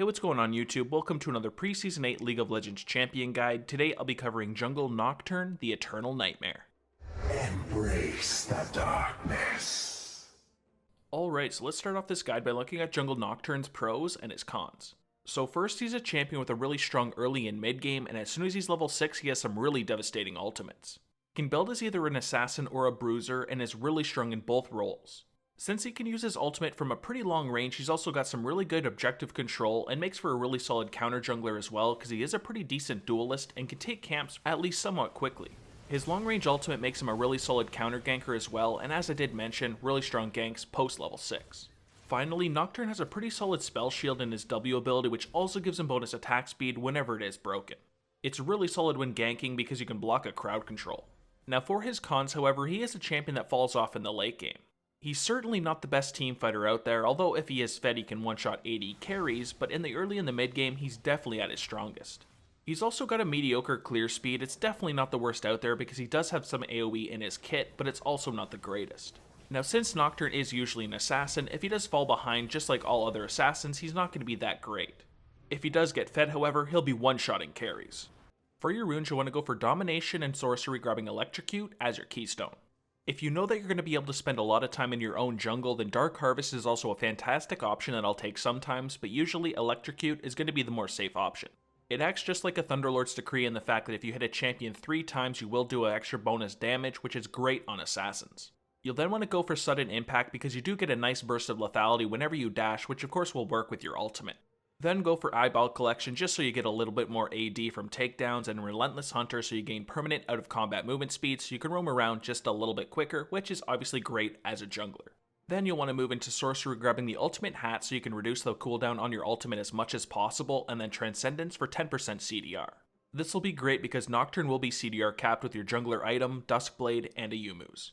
Hey, what's going on YouTube? Welcome to another Preseason 8 League of Legends Champion Guide. Today I'll be covering Jungle Nocturne, the Eternal Nightmare. Embrace the darkness. Alright, so let's start off this guide by looking at Jungle Nocturne's pros and his cons. So first, he's a champion with a really strong early and mid game, and as soon as he's level 6 he has some really devastating ultimates. He can build as either an assassin or a bruiser and is really strong in both roles. Since he can use his ultimate from a pretty long range, he's also got some really good objective control and makes for a really solid counter jungler as well because he is a pretty decent duelist and can take camps at least somewhat quickly. His long range ultimate makes him a really solid counter ganker as well, and as I did mention, really strong ganks post level 6. Finally, Nocturne has a pretty solid spell shield in his W ability, which also gives him bonus attack speed whenever it is broken. It's really solid when ganking because you can block a crowd control. Now for his cons, however, he is a champion that falls off in the late game. He's certainly not the best team fighter out there, although if he is fed he can one-shot 80 carries, but in the early and the mid game he's definitely at his strongest. He's also got a mediocre clear speed. It's definitely not the worst out there because he does have some AoE in his kit, but it's also not the greatest. Now since Nocturne is usually an assassin, if he does fall behind just like all other assassins, he's not going to be that great. If he does get fed however, he'll be one-shotting carries. For your runes you'll want to go for Domination and Sorcery, grabbing Electrocute as your keystone. If you know that you're going to be able to spend a lot of time in your own jungle, then Dark Harvest is also a fantastic option that I'll take sometimes, but usually Electrocute is going to be the more safe option. It acts just like a Thunderlord's Decree in the fact that if you hit a champion 3 times you will do an extra bonus damage, which is great on assassins. You'll then want to go for Sudden Impact because you do get a nice burst of lethality whenever you dash, which of course will work with your ultimate. Then go for Eyeball Collection just so you get a little bit more AD from takedowns, and Relentless Hunter so you gain permanent out of combat movement speed so you can roam around just a little bit quicker, which is obviously great as a jungler. Then you'll want to move into Sorcery, grabbing the Ultimate Hat so you can reduce the cooldown on your ultimate as much as possible, and then Transcendence for 10% CDR. This will be great because Nocturne will be CDR capped with your jungler item, Duskblade, and a Yumu's.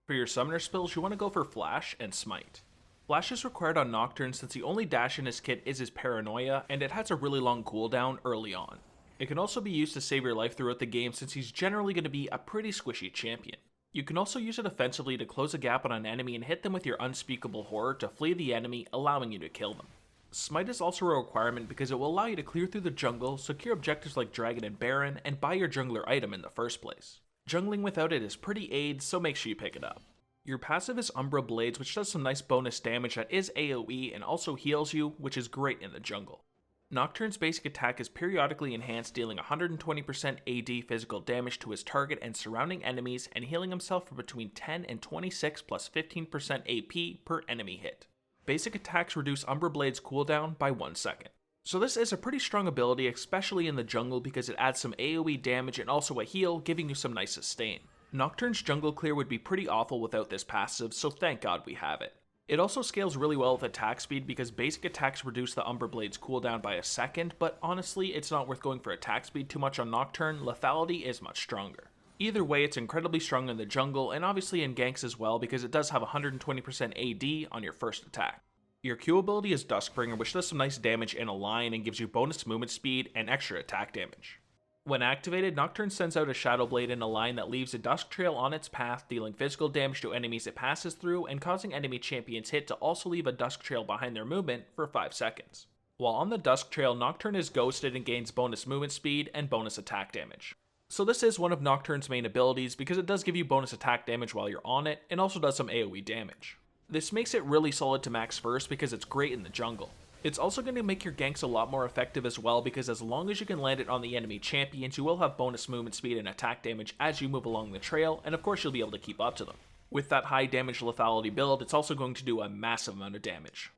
For your summoner spells you want to go for Flash and Smite. Flash is required on Nocturne since the only dash in his kit is his Paranoia, and it has a really long cooldown early on. It can also be used to save your life throughout the game since he's generally going to be a pretty squishy champion. You can also use it offensively to close a gap on an enemy and hit them with your Unspeakable Horror to flee the enemy, allowing you to kill them. Smite is also a requirement because it will allow you to clear through the jungle, secure objectives like Dragon and Baron, and buy your jungler item in the first place. Jungling without it is pretty AIDS, so make sure you pick it up. Your passive is Umbra Blades, which does some nice bonus damage that is AoE and also heals you, which is great in the jungle. Nocturne's basic attack is periodically enhanced, dealing 120% AD physical damage to his target and surrounding enemies, and healing himself for between 10 and 26 plus 15% AP per enemy hit. Basic attacks reduce Umbra Blade's cooldown by 1 second. So this is a pretty strong ability, especially in the jungle because it adds some AoE damage and also a heal, giving you some nice sustain. Nocturne's jungle clear would be pretty awful without this passive, so thank God we have it. It also scales really well with attack speed because basic attacks reduce the Umbra Blade's cooldown by a second, but honestly it's not worth going for attack speed too much on Nocturne. Lethality is much stronger. Either way, it's incredibly strong in the jungle and obviously in ganks as well because it does have 120% AD on your first attack. Your Q ability is Duskbringer, which does some nice damage in a line and gives you bonus movement speed and extra attack damage. When activated, Nocturne sends out a Shadow Blade in a line that leaves a dusk trail on its path, dealing physical damage to enemies it passes through and causing enemy champions hit to also leave a dusk trail behind their movement for 5 seconds. While on the dusk trail, Nocturne is ghosted and gains bonus movement speed and bonus attack damage. So this is one of Nocturne's main abilities because it does give you bonus attack damage while you're on it and also does some AoE damage. This makes it really solid to max first because it's great in the jungle. It's also going to make your ganks a lot more effective as well because as long as you can land it on the enemy champions, you will have bonus movement speed and attack damage as you move along the trail, and of course you'll be able to keep up to them. With that high damage lethality build, it's also going to do a massive amount of damage.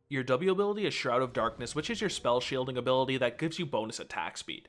Your W ability is Shroud of Darkness, which is your spell shielding ability that gives you bonus attack speed.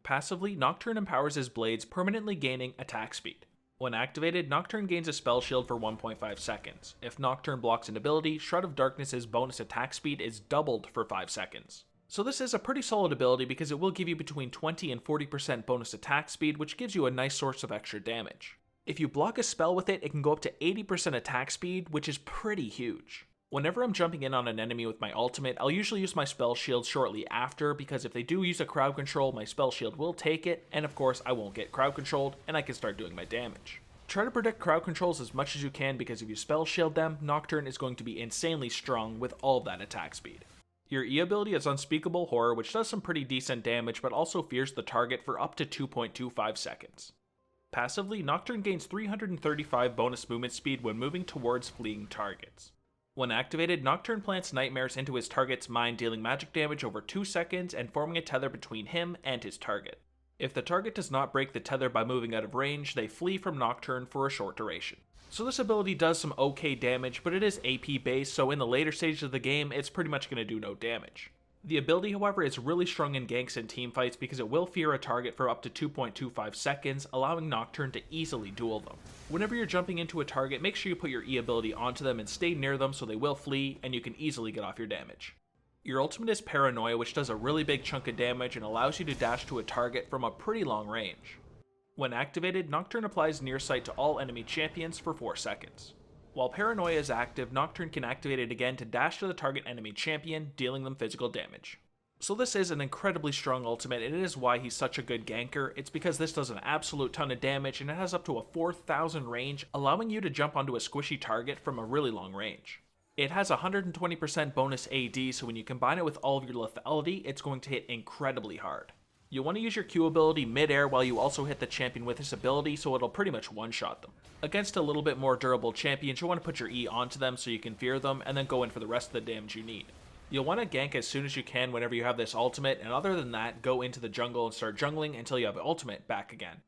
Passively, Nocturne empowers his blades, permanently gaining attack speed. When activated, Nocturne gains a spell shield for 1.5 seconds. If Nocturne blocks an ability, Shroud of Darkness's bonus attack speed is doubled for 5 seconds. So this is a pretty solid ability because it will give you between 20 and 40% bonus attack speed, which gives you a nice source of extra damage. If you block a spell with it, it can go up to 80% attack speed, which is pretty huge. Whenever I'm jumping in on an enemy with my ultimate, I'll usually use my spell shield shortly after because if they do use a crowd control, my spell shield will take it, and of course I won't get crowd controlled and I can start doing my damage. Try to protect crowd controls as much as you can because if you spell shield them, Nocturne is going to be insanely strong with all of that attack speed. Your E ability is Unspeakable Horror, which does some pretty decent damage, but also fears the target for up to 2.25 seconds. Passively, Nocturne gains 335 bonus movement speed when moving towards fleeing targets. When activated, Nocturne plants nightmares into his target's mind, dealing magic damage over 2 seconds and forming a tether between him and his target. If the target does not break the tether by moving out of range, they flee from Nocturne for a short duration. So this ability does some okay damage, but it is AP based, so in the later stages of the game, it's pretty much going to do no damage. The ability, however, is really strong in ganks and teamfights because it will fear a target for up to 2.25 seconds, allowing Nocturne to easily duel them. Whenever you're jumping into a target, make sure you put your E ability onto them and stay near them so they will flee, and you can easily get off your damage. Your ultimate is Paranoia, which does a really big chunk of damage and allows you to dash to a target from a pretty long range. When activated, Nocturne applies near sight to all enemy champions for 4 seconds. While Paranoia is active, Nocturne can activate it again to dash to the target enemy champion, dealing them physical damage. So this is an incredibly strong ultimate, and it is why he's such a good ganker. It's because this does an absolute ton of damage, and it has up to a 4,000 range, allowing you to jump onto a squishy target from a really long range. It has 120% bonus AD, so when you combine it with all of your lethality, it's going to hit incredibly hard. You'll want to use your Q ability mid-air while you also hit the champion with this ability, so it'll pretty much one-shot them. Against a little bit more durable champions, you'll want to put your E onto them so you can fear them, and then go in for the rest of the damage you need. You'll want to gank as soon as you can whenever you have this ultimate, and other than that, go into the jungle and start jungling until you have ultimate back again.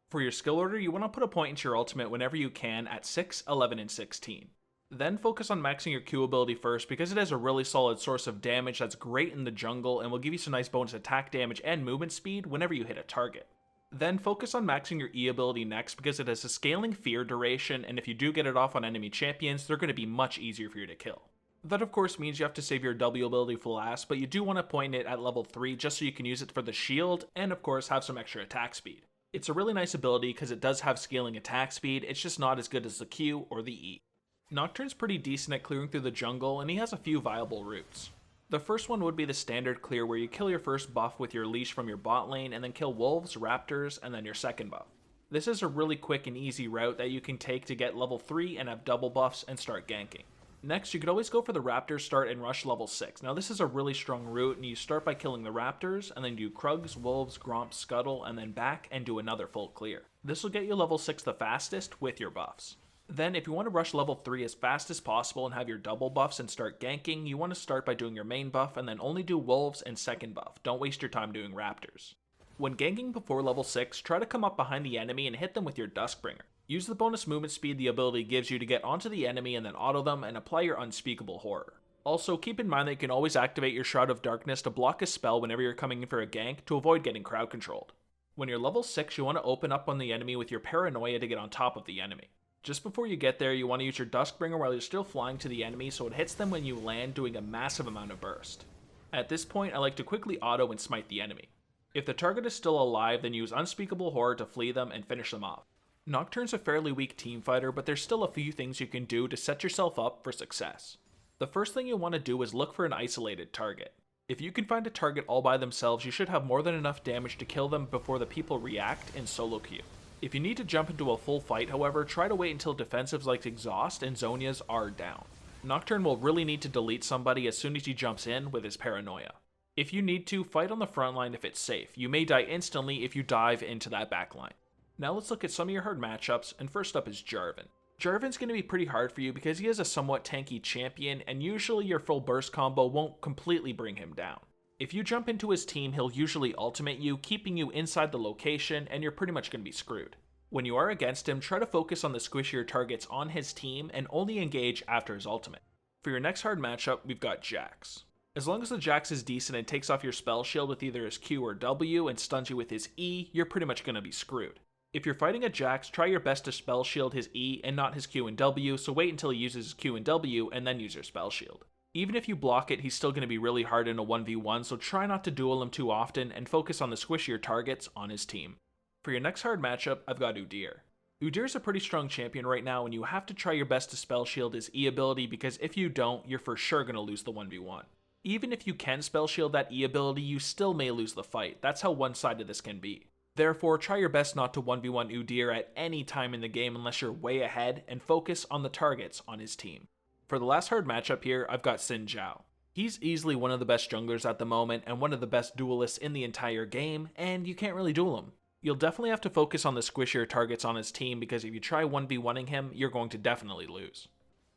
For your skill order, you want to put a point into your ultimate whenever you can at 6, 11, and 16. Then focus on maxing your Q ability first because it is a really solid source of damage that's great in the jungle and will give you some nice bonus attack damage and movement speed whenever you hit a target. Then focus on maxing your E ability next because it has a scaling fear duration, and if you do get it off on enemy champions, they're going to be much easier for you to kill. That of course means you have to save your W ability for last, but you do want to point it at level 3 just so you can use it for the shield and of course have some extra attack speed. It's a really nice ability because it does have scaling attack speed, it's just not as good as the Q or the E. Nocturne's pretty decent at clearing through the jungle, and he has a few viable routes. The first one would be the standard clear where you kill your first buff with your leash from your bot lane and then kill wolves, raptors, and then your second buff. This is a really quick and easy route that you can take to get level 3 and have double buffs and start ganking. Next, you could always go for the raptor start and rush level 6. Now this is a really strong route, and you start by killing the raptors, and then do Krugs, Wolves, Gromps, Scuttle, and then back and do another full clear. This will get you level 6 the fastest with your buffs. Then, if you want to rush level 3 as fast as possible and have your double buffs and start ganking, you want to start by doing your main buff and then only do wolves and second buff. Don't waste your time doing raptors. When ganking before level 6, try to come up behind the enemy and hit them with your Duskbringer. Use the bonus movement speed the ability gives you to get onto the enemy and then auto them and apply your Unspeakable Horror. Also, keep in mind that you can always activate your Shroud of Darkness to block a spell whenever you're coming in for a gank to avoid getting crowd controlled. When you're level 6, you want to open up on the enemy with your Paranoia to get on top of the enemy. Just before you get there, you want to use your Duskbringer while you're still flying to the enemy so it hits them when you land, doing a massive amount of burst. At this point, I like to quickly auto and smite the enemy. If the target is still alive, then use Unspeakable Horror to flee them and finish them off. Nocturne's a fairly weak team fighter, but there's still a few things you can do to set yourself up for success. The first thing you'll want to do is look for an isolated target. If you can find a target all by themselves, you should have more than enough damage to kill them before the people react in solo queue. If you need to jump into a full fight, however, try to wait until defensives like Exhaust and Zonias are down. Nocturne will really need to delete somebody as soon as he jumps in with his Paranoia. If you need to, fight on the front line if it's safe. You may die instantly if you dive into that back line. Now let's look at some of your hard matchups, and first up is Jarvan. Jarvan's going to be pretty hard for you because he is a somewhat tanky champion, and usually your full burst combo won't completely bring him down. If you jump into his team, he'll usually ultimate you, keeping you inside the location, and you're pretty much going to be screwed. When you are against him, try to focus on the squishier targets on his team, and only engage after his ultimate. For your next hard matchup, we've got Jax. As long as the Jax is decent and takes off your spell shield with either his Q or W and stuns you with his E, you're pretty much going to be screwed. If you're fighting a Jax, try your best to spell shield his E and not his Q and W, so wait until he uses his Q and W and then use your spell shield. Even if you block it, he's still going to be really hard in a 1v1, so try not to duel him too often and focus on the squishier targets on his team. For your next hard matchup, I've got Udyr. Udyr's a pretty strong champion right now, and you have to try your best to spell shield his E ability because if you don't, you're for sure going to lose the 1v1. Even if you can spell shield that E ability, you still may lose the fight. That's how one-sided this can be. Therefore, try your best not to 1v1 Udyr at any time in the game unless you're way ahead, and focus on the targets on his team. For the last hard matchup here, I've got Xin Zhao. He's easily one of the best junglers at the moment and one of the best duelists in the entire game, and you can't really duel him. You'll definitely have to focus on the squishier targets on his team because if you try 1v1ing him, you're going to definitely lose.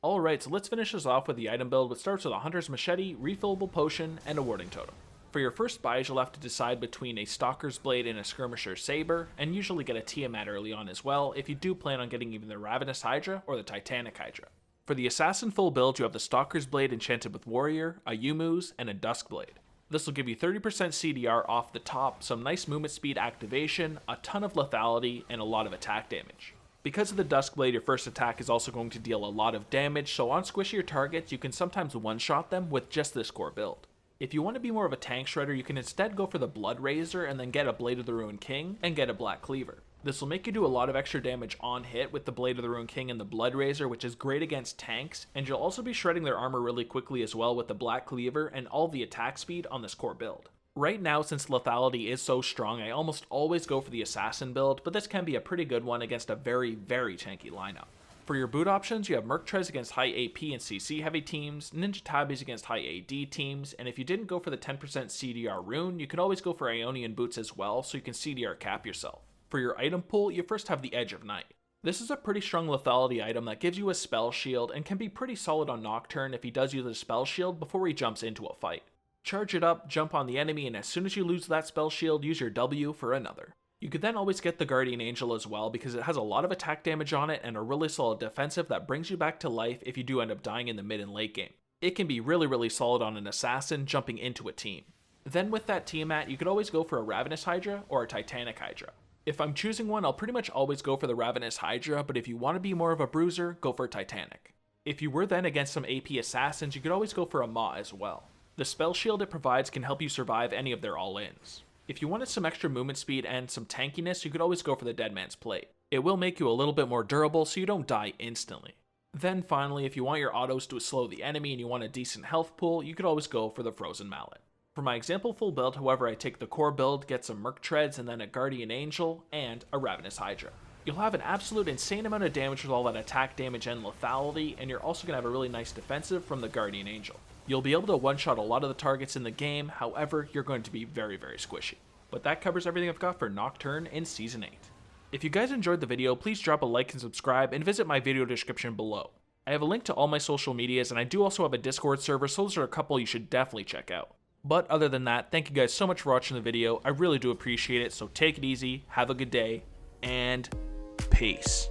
Alright, so let's finish this off with the item build, which starts with a Hunter's Machete, refillable potion, and a warding totem. For your first buys, you'll have to decide between a Stalker's Blade and a Skirmisher's Saber, and usually get a Tiamat early on as well if you do plan on getting either the Ravenous Hydra or the Titanic Hydra. For the Assassin full build, you have the Stalker's Blade enchanted with Warrior, a Yumu's, and a Duskblade. This will give you 30% CDR off the top, some nice movement speed activation, a ton of lethality, and a lot of attack damage. Because of the Duskblade, your first attack is also going to deal a lot of damage, so on squishier targets, you can sometimes one-shot them with just this core build. If you want to be more of a tank shredder, you can instead go for the Blood Razor and then get a Blade of the Ruined King and get a Black Cleaver. This will make you do a lot of extra damage on hit with the Blade of the Ruined King and the Blood Razor, which is great against tanks, and you'll also be shredding their armor really quickly as well with the Black Cleaver and all the attack speed on this core build. Right now, since lethality is so strong, I almost always go for the Assassin build, but this can be a pretty good one against a very, very tanky lineup. For your boot options, you have Merctrez against high AP and CC heavy teams, Ninja Tabis against high AD teams, and if you didn't go for the 10% CDR rune, you can always go for Ionian boots as well, so you can CDR cap yourself. For your item pool, you first have the Edge of Night. This is a pretty strong lethality item that gives you a spell shield and can be pretty solid on Nocturne if he does use a spell shield before he jumps into a fight. Charge it up, jump on the enemy, and as soon as you lose that spell shield, use your W for another. You could then always get the Guardian Angel as well because it has a lot of attack damage on it and a really solid defensive that brings you back to life if you do end up dying in the mid and late game. It can be really solid on an Assassin jumping into a team. Then with that Tiamat, you could always go for a Ravenous Hydra or a Titanic Hydra. If I'm choosing one, I'll pretty much always go for the Ravenous Hydra, but if you want to be more of a bruiser, go for Titanic. If you were then against some AP Assassins, you could always go for a Maw as well. The spell shield it provides can help you survive any of their all-ins. If you wanted some extra movement speed and some tankiness, you could always go for the Dead Man's Plate. It will make you a little bit more durable so you don't die instantly. Then finally, if you want your autos to slow the enemy and you want a decent health pool, you could always go for the Frozen Mallet. For my example full build, however, I take the core build, get some Merctrez, and then a Guardian Angel, and a Ravenous Hydra. You'll have an absolute insane amount of damage with all that attack damage and lethality, and you're also going to have a really nice defensive from the Guardian Angel. You'll be able to one-shot a lot of the targets in the game, however, you're going to be very squishy. But that covers everything I've got for Nocturne in Season 8. If you guys enjoyed the video, please drop a like and subscribe, and visit my video description below. I have a link to all my social medias, and I do also have a Discord server, so those are a couple you should definitely check out. But other than that, thank you guys so much for watching the video. I really do appreciate it, so take it easy, have a good day, and peace.